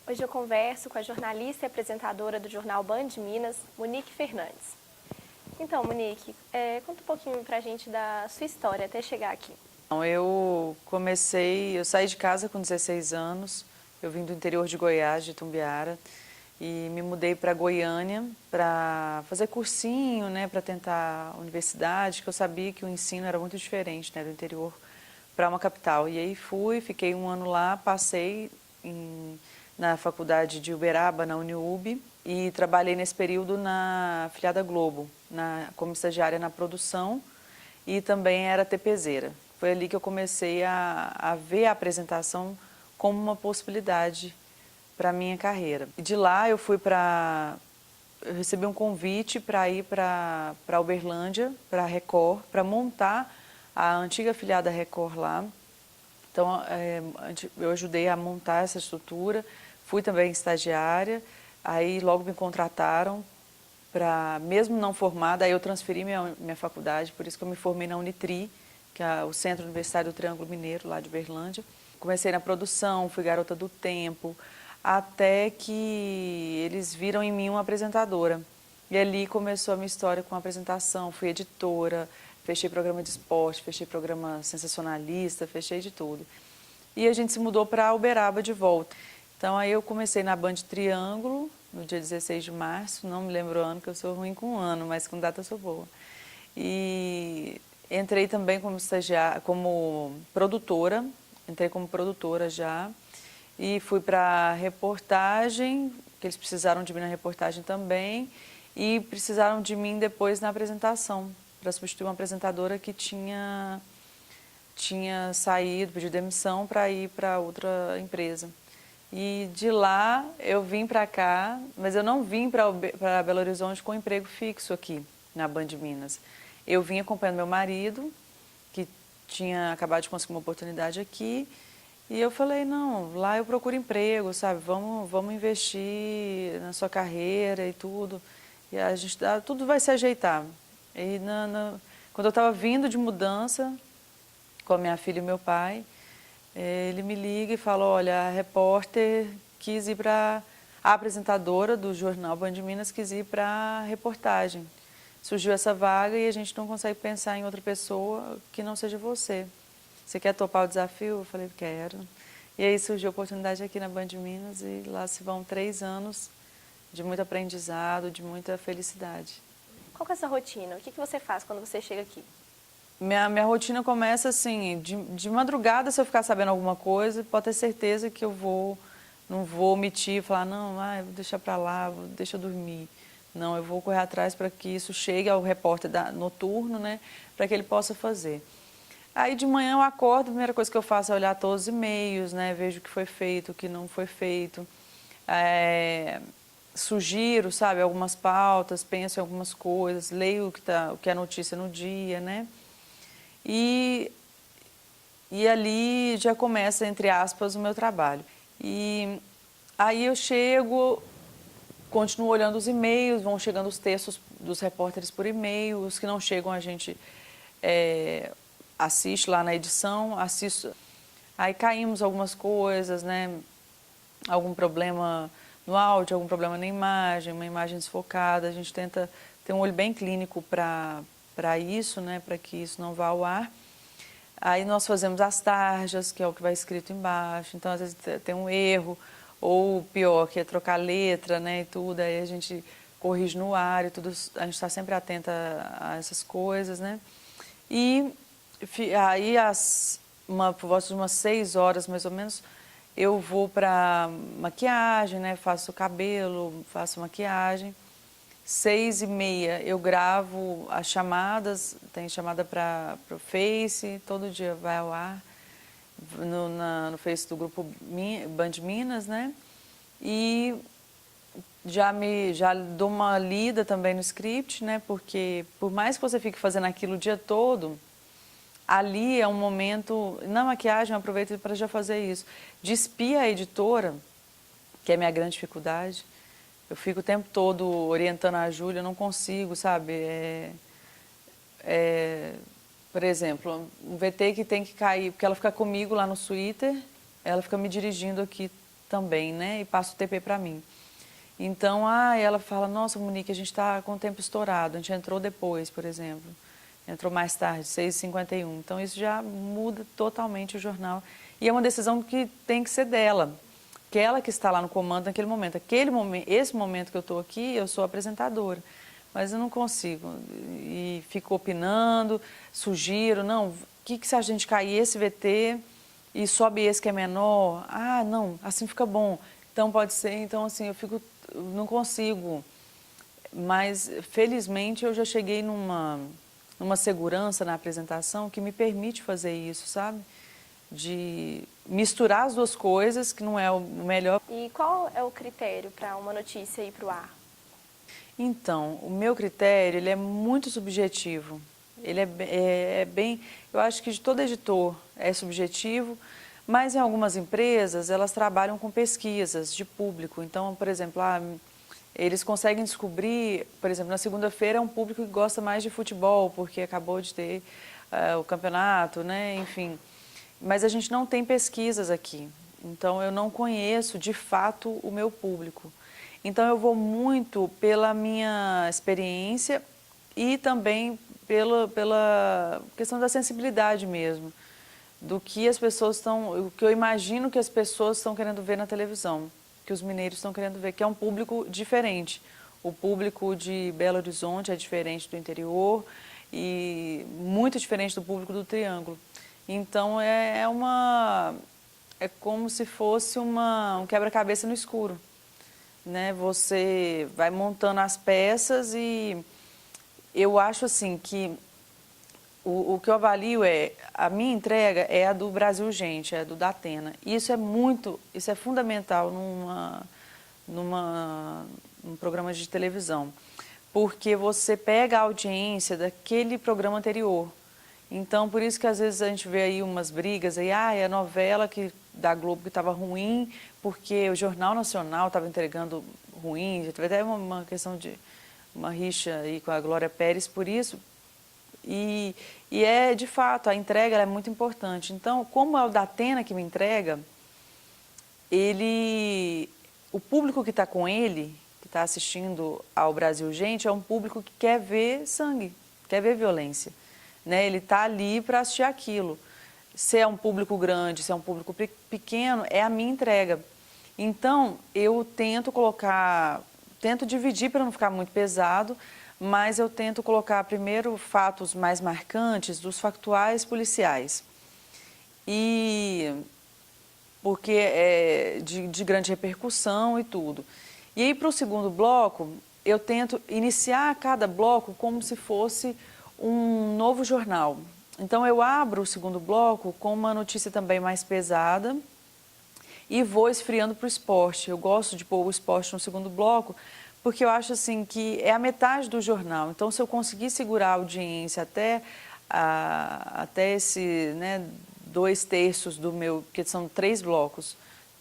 Hoje eu converso com a jornalista e apresentadora do jornal Band Minas, Monique Fernandes. Então, Monique, conta um pouquinho pra gente da sua história até chegar aqui. Eu saí de casa com 16 anos, eu vim do interior de Goiás, de Itumbiara, e me mudei para Goiânia para fazer cursinho, né, para tentar a universidade, que eu sabia que o ensino era muito diferente, né, do interior para uma capital. E aí fiquei um ano lá, passei na faculdade de Uberaba, na Uniub, e trabalhei nesse período na afiliada Globo, como estagiária na produção e também era TPZera. Foi ali que eu comecei a ver a apresentação como uma possibilidade para a minha carreira. E de lá eu recebi um convite para ir para Uberlândia, para a Record, para montar a antiga afiliada Record lá. Então, eu ajudei a montar essa estrutura, fui também estagiária, aí logo me contrataram mesmo não formada, aí eu transferi minha faculdade, por isso que eu me formei na Unitri, que é o Centro Universitário do Triângulo Mineiro, lá de Uberlândia. Comecei na produção, fui garota do tempo, até que eles viram em mim uma apresentadora. E ali começou a minha história com a apresentação, fui editora, fechei programa de esporte, fechei programa sensacionalista, fechei de tudo. E a gente se mudou para Uberaba de volta. Então aí eu comecei na Band Triângulo, no dia 16 de março, não me lembro o ano, que eu sou ruim com ano, mas com data eu sou boa. E entrei também como produtora já, e fui para reportagem, que eles precisaram de mim na reportagem também, e precisaram de mim depois na apresentação, para substituir uma apresentadora que tinha saído, pediu demissão para ir para outra empresa. E de lá eu vim para cá, mas eu não vim para Belo Horizonte com emprego fixo aqui na Band Minas. Eu vim acompanhando meu marido, que tinha acabado de conseguir uma oportunidade aqui, e eu falei, não, lá eu procuro emprego, sabe, vamos investir na sua carreira e tudo, e tudo vai se ajeitar. E quando eu estava vindo de mudança com a minha filha e meu pai, ele me liga e fala, olha, a repórter quis ir para... A apresentadora do jornal Band Minas quis ir para a reportagem. Surgiu essa vaga e a gente não consegue pensar em outra pessoa que não seja você. Você quer topar o desafio? Eu falei, quero. E aí surgiu a oportunidade aqui na Band Minas e lá se vão 3 anos de muito aprendizado, de muita felicidade. Qual que é a sua rotina? O que você faz quando você chega aqui? Minha rotina começa assim, de madrugada, se eu ficar sabendo alguma coisa, pode ter certeza que não vou omitir, falar, não, vou deixar para lá, deixa eu dormir. Não, eu vou correr atrás para que isso chegue ao repórter noturno, né, para que ele possa fazer. Aí de manhã eu acordo, a primeira coisa que eu faço é olhar todos os e-mails, né, vejo o que foi feito, o que não foi feito. Sugiro, sabe, algumas pautas, penso em algumas coisas, leio o que é notícia no dia, né. E ali já começa, entre aspas, o meu trabalho. E aí eu chego, continuo olhando os e-mails, vão chegando os textos dos repórteres por e-mail, os que não chegam a gente assiste lá na edição, assisto. Aí caímos algumas coisas, né? Algum problema no áudio, algum problema na imagem, uma imagem desfocada, a gente tenta ter um olho bem clínico para isso, né, para que isso não vá ao ar. Aí nós fazemos as tarjas, que é o que vai escrito embaixo, então às vezes tem um erro, ou pior, que é trocar letra, né, e tudo, aí a gente corrige no ar e tudo, a gente está sempre atenta a essas coisas, né. E aí, por volta de umas 6 horas, mais ou menos, eu vou para maquiagem, né, faço o cabelo, faço maquiagem. 6h30 eu gravo as chamadas, tem chamada para o Face, todo dia vai ao ar, no Face do grupo Band Minas, né? E já dou uma lida também no script, né? Porque por mais que você fique fazendo aquilo o dia todo, ali é um momento, na maquiagem eu aproveito para já fazer isso, despir a editora, que é a minha grande dificuldade. Eu fico o tempo todo orientando a Júlia, eu não consigo, sabe? Por exemplo, um VT que tem que cair, porque ela fica comigo lá no Twitter, ela fica me dirigindo aqui também, né? E passa o TP para mim. Então, ela fala, nossa, Monique, a gente está com o tempo estourado, a gente entrou depois, por exemplo. Entrou mais tarde, 6h51. Então, isso já muda totalmente o jornal. E é uma decisão que tem que ser dela, que ela que está lá no comando naquele momento. Esse momento que eu estou aqui, eu sou apresentadora, mas eu não consigo. E fico opinando, sugiro, não, o que se a gente cair esse VT e sobe esse que é menor? Ah, não, assim fica bom. Então, pode ser. Então, assim, eu não consigo. Mas, felizmente, eu já cheguei numa segurança na apresentação que me permite fazer isso, sabe? De misturar as duas coisas, que não é o melhor. E qual é o critério para uma notícia ir para o ar? Então, o meu critério, ele é muito subjetivo. Ele é bem, eu acho que de todo editor é subjetivo, mas em algumas empresas, elas trabalham com pesquisas de público. Então, por exemplo, eles conseguem descobrir, por exemplo, na segunda-feira é um público que gosta mais de futebol, porque acabou de ter o campeonato, né? Enfim. Mas a gente não tem pesquisas aqui, então eu não conheço de fato o meu público. Então eu vou muito pela minha experiência e também pela questão da sensibilidade mesmo, do que as pessoas o que eu imagino que as pessoas estão querendo ver na televisão, que os mineiros estão querendo ver, que é um público diferente. O público de Belo Horizonte é diferente do interior e muito diferente do público do Triângulo. Então é como se fosse um quebra-cabeça no escuro, né? Você vai montando as peças e eu acho assim que o que eu avalio a minha entrega é a do Brasil Gente, é a do Datena. E isso é fundamental num programa de televisão, porque você pega a audiência daquele programa anterior. Então, por isso que às vezes a gente vê aí umas brigas, aí, é a novela da Globo que estava ruim, porque o Jornal Nacional estava entregando ruim, já teve até uma questão de uma rixa aí com a Glória Pérez por isso. E de fato, a entrega ela é muito importante. Então, como é o Datena que me entrega, o público que está com ele, que está assistindo ao Brasil Gente, é um público que quer ver sangue, quer ver violência. Né? Ele está ali para assistir aquilo. Se é um público grande, se é um público pequeno, é a minha entrega. Então, eu tento dividir para não ficar muito pesado, mas eu tento colocar primeiro fatos mais marcantes dos factuais policiais. E porque é de grande repercussão e tudo. E aí, para o segundo bloco, eu tento iniciar cada bloco como se fosse um novo jornal. Então, eu abro o segundo bloco com uma notícia também mais pesada e vou esfriando para o esporte. Eu gosto de pôr o esporte no segundo bloco, porque eu acho assim que é a metade do jornal. Então, se eu conseguir segurar a audiência até esse, né, 2/3 do meu, porque são 3 blocos,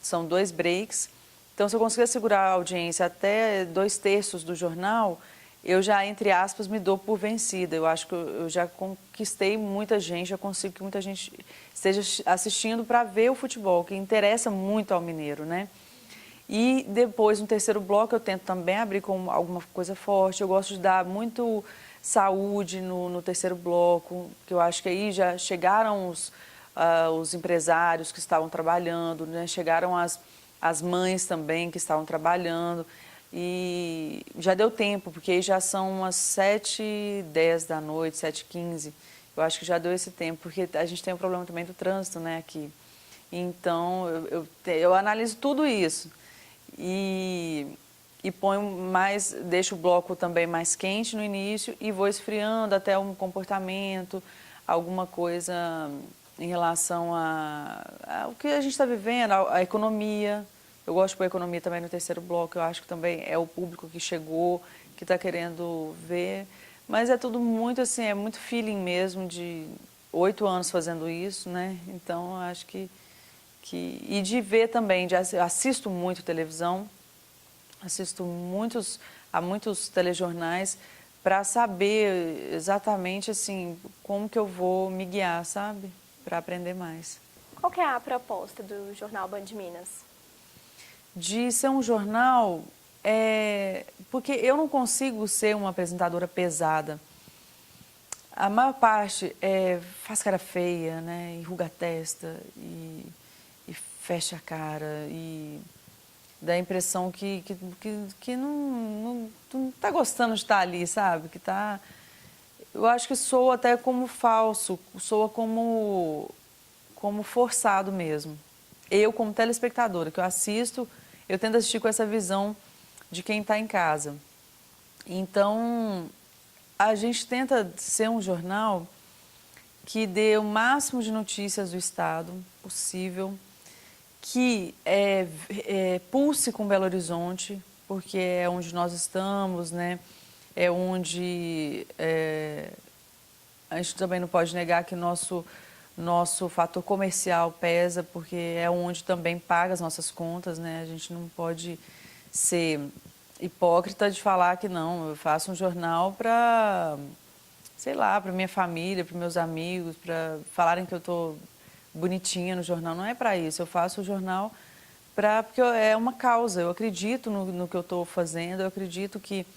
são 2 breaks. Então, se eu conseguir segurar a audiência até 2/3 do jornal, eu já, entre aspas, me dou por vencida. Eu acho que eu já conquistei muita gente, já consigo que muita gente esteja assistindo para ver o futebol, que interessa muito ao mineiro, né? E depois, no terceiro bloco, eu tento também abrir com alguma coisa forte. Eu gosto de dar muito saúde no terceiro bloco, que eu acho que aí já chegaram os empresários que estavam trabalhando, né? Chegaram as mães também que estavam trabalhando. E já deu tempo, porque aí já são umas 7h10 da noite, 7h15. Eu acho que já deu esse tempo, porque a gente tem um problema também do trânsito, né, aqui. Então, eu analiso tudo isso. E ponho deixo o bloco também mais quente no início e vou esfriando até um comportamento, alguma coisa em relação ao que a gente está vivendo, a economia. Eu gosto de pôr a economia também no terceiro bloco, eu acho que também é o público que chegou, que está querendo ver. Mas é tudo muito assim, é muito feeling mesmo, de 8 anos fazendo isso, né? Então, eu acho que... E de ver também, assisto muito televisão, assisto a muitos telejornais para saber exatamente assim, como que eu vou me guiar, sabe? Para aprender mais. Qual que é a proposta do jornal Band Minas? de ser um jornal, porque eu não consigo ser uma apresentadora pesada. A maior parte faz cara feia, né? Enruga a testa e fecha a cara e dá a impressão que não tá gostando de estar ali, sabe? Que tá... Eu acho que soa até como falso, soa como forçado mesmo. Eu, como telespectadora, que eu assisto, eu tento assistir com essa visão de quem está em casa. Então, a gente tenta ser um jornal que dê o máximo de notícias do Estado possível, que pulse com Belo Horizonte, porque é onde nós estamos, né? É onde a gente também não pode negar que nosso fator comercial pesa, porque é onde também paga as nossas contas, né? A gente não pode ser hipócrita de falar que não, eu faço um jornal para, sei lá, para minha família, para meus amigos, para falarem que eu estou bonitinha no jornal. Não é para isso, eu faço o jornal porque é uma causa, eu acredito no que eu estou fazendo, eu acredito que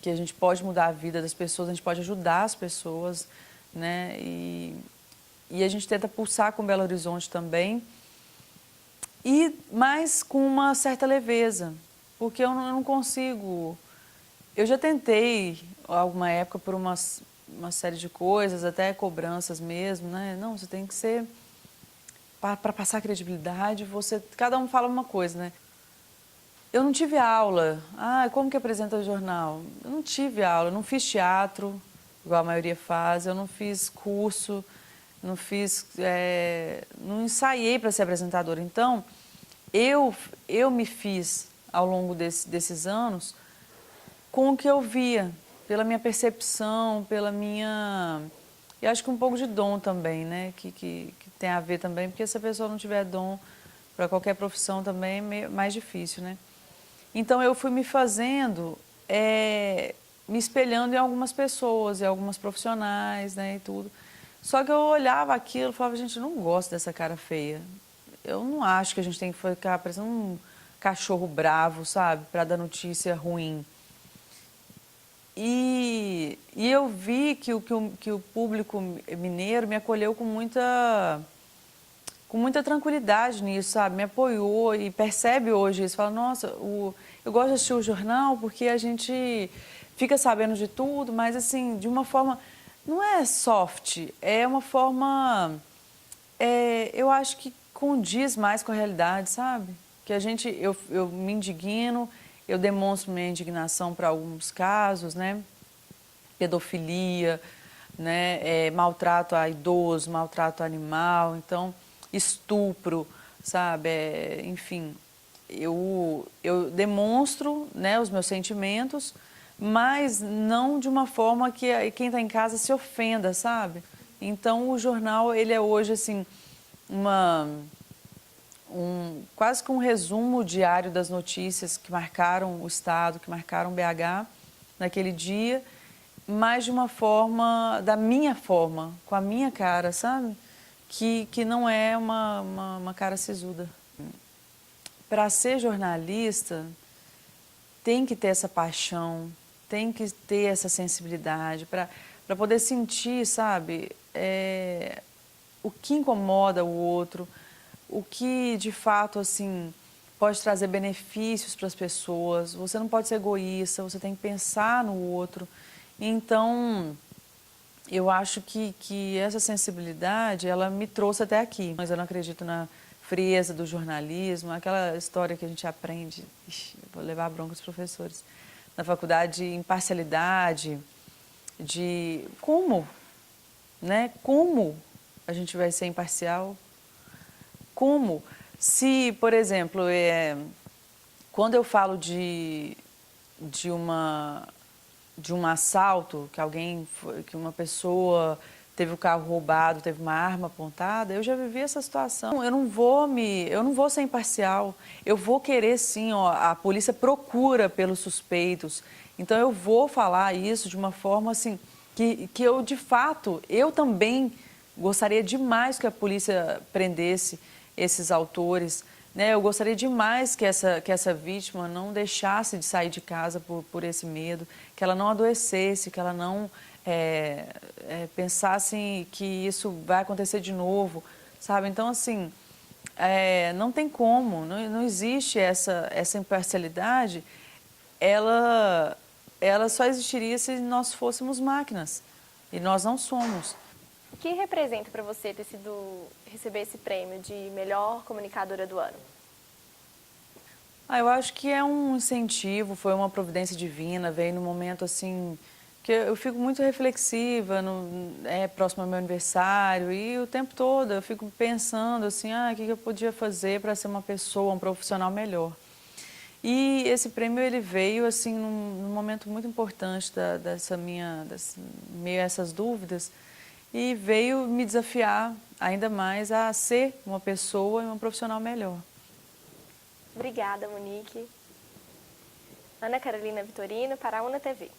a gente pode mudar a vida das pessoas, a gente pode ajudar as pessoas, né? E a gente tenta pulsar com Belo Horizonte também, mas com uma certa leveza, porque eu não consigo... Eu já tentei, alguma época, por uma série de coisas, até cobranças mesmo, né? Não, você tem que ser... Para passar credibilidade, cada um fala uma coisa, né? Eu não tive aula. Como que apresenta o jornal? Eu não tive aula, eu não fiz teatro, igual a maioria faz, eu não fiz curso, não ensaiei para ser apresentadora. Então, eu me fiz, ao longo desses anos, com o que eu via, pela minha percepção, pela minha... E acho que um pouco de dom também, né? Que tem a ver também, porque se a pessoa não tiver dom para qualquer profissão também é mais difícil, né? Então, eu fui me fazendo, me espelhando em algumas pessoas, em algumas profissionais, né, e tudo. Só que eu olhava aquilo e falava, gente, eu não gosto dessa cara feia. Eu não acho que a gente tem que ficar parecendo um cachorro bravo, sabe, para dar notícia ruim. E eu vi que o público mineiro me acolheu com muita tranquilidade nisso, sabe? Me apoiou e percebe hoje isso. Fala, nossa, eu gosto de assistir o jornal porque a gente fica sabendo de tudo, mas assim, de uma forma... Não é soft, é uma forma... eu acho que condiz mais com a realidade, sabe? Que eu me indigno, eu demonstro minha indignação para alguns casos, né? Pedofilia, né? Maltrato a idoso, maltrato a animal, então... estupro, sabe? Enfim, eu demonstro, né, os meus sentimentos, mas não de uma forma que quem está em casa se ofenda, sabe? Então, o jornal, ele é hoje, assim, quase que um resumo diário das notícias que marcaram o Estado, que marcaram BH naquele dia, mas de uma forma, da minha forma, com a minha cara, sabe? Que não é uma cara sisuda. Para ser jornalista, tem que ter essa paixão, tem que ter essa sensibilidade, para poder sentir, sabe, o que incomoda o outro, o que, de fato, assim, pode trazer benefícios para as pessoas. Você não pode ser egoísta, você tem que pensar no outro. Então... eu acho que essa sensibilidade, ela me trouxe até aqui. Mas eu não acredito na frieza do jornalismo, aquela história que a gente aprende, vou levar bronca aos professores, na faculdade, de imparcialidade, de como, né? Como a gente vai ser imparcial? Como? Se, por exemplo, quando eu falo de um assalto, que uma pessoa teve o carro roubado, teve uma arma apontada, eu já vivi essa situação. Eu não vou ser imparcial. Eu vou querer sim, a polícia procura pelos suspeitos. Então eu vou falar isso de uma forma assim que eu de fato, eu também gostaria demais que a polícia prendesse esses autores, né? Eu gostaria demais que essa vítima não deixasse de sair de casa por esse medo, que ela não adoecesse, que ela não pensasse que isso vai acontecer de novo, sabe? Então, assim, não tem como, não existe essa imparcialidade, ela só existiria se nós fôssemos máquinas, e nós não somos. O que representa para você receber esse prêmio de melhor comunicadora do ano? Eu acho que é um incentivo, foi uma providência divina, veio num momento assim que eu fico muito reflexiva, próximo ao meu aniversário, e o tempo todo eu fico pensando assim, o que eu podia fazer para ser uma pessoa, um profissional melhor. E esse prêmio ele veio assim num momento muito importante meio a essas dúvidas, e veio me desafiar ainda mais a ser uma pessoa e uma profissional melhor. Obrigada, Monique. Ana Carolina Vitorino, para a UNA TV.